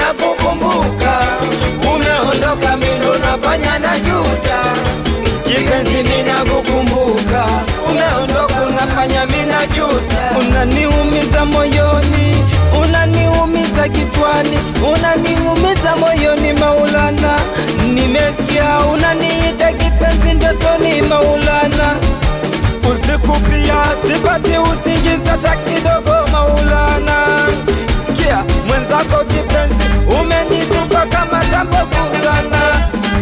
nakukumbuka, umeondoka mimi ndo nafanya najuta. Kipenzi mimi nakukumbuka, umeondoka unafanya mimi najuta. Unaniumiza moyoni, unaniumiza kichwani, unaniumiza moyoni Maulana. Nimesikia unaniita kipenzi ndotoni Maulana. Usiku pia sipati usingizi hata kidogo Maulana. Sikia mwenzako kipenzi, umenitupa kama tambovu sana.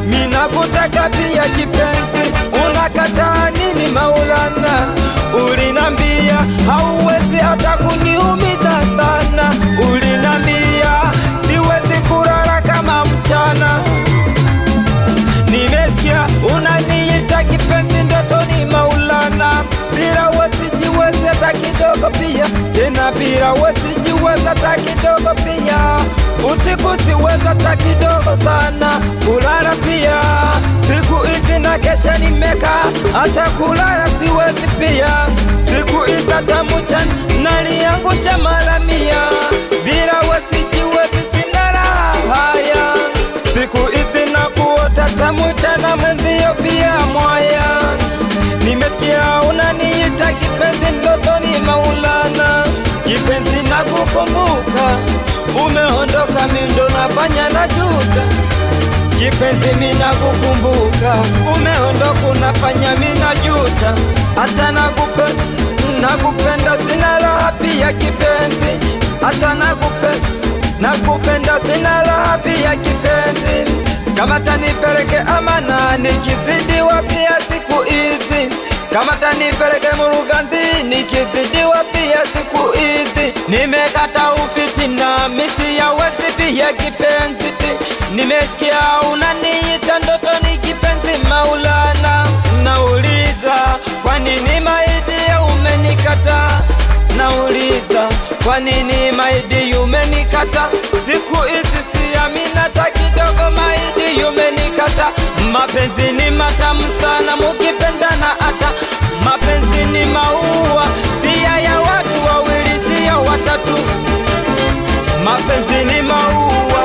Mimi nakutaka pia kipenzi, unakataa nini Maulana? Ulinambia hauwezi hata kuniumiza sana. Ulinambia siwezi kulala kama mchana. Nimesikia unaniita kipenzi ndotoni Maulana. Bila wasijiwezi hata kidogo pia, tena bila wasijiwezi hata kidogo pia. Usiku siwezi hata kidogo sana, kulala pia siku hizi na kesha nimekaa, hata kulala siwezi pia. Siku hizi hata mchana naliangusha mara 100, bila wasijiwezi sina raha haya. Siku hizi nakuota tamu chana mwenzio pia mwaya. Nimesikia unaniita kipenzi ndotoni Maulana. Kipenzi nakukumbuka, umeondoka mimi ndo nafanya najuta. Kipenzi mimi nakukumbuka, umeondoka unafanya mimi najuta. Hata nakupenda sina raha pia kipenzi. Hata nakupenda sina raha pia kipenzi. Kama tanipeleke Amana nikizidiwa pia siku hizi. Kama tanipeleke Muruganzi nikizidiwa pia siku hizi. Nimekata ufitina misi ya wezi pia kipenzi. Nimesikia unaniita ndotoni kipenzi Maulana. Nauliza kwa nini maidi umenikata? Nauliza kwa nini maidi umenikata? Siku hizi siamini hata kidogo maidi umenikata. Mapenzi ni matamu sana mukipendana, hata mapenzi ni maua pia ya watu wawili sio watatu. Mapenzi ni maua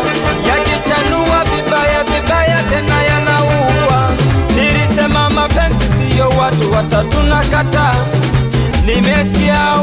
yakichanua vibaya vibaya tena yanaua. Nilisema mapenzi sio watu watatu, nakata. Nimesikia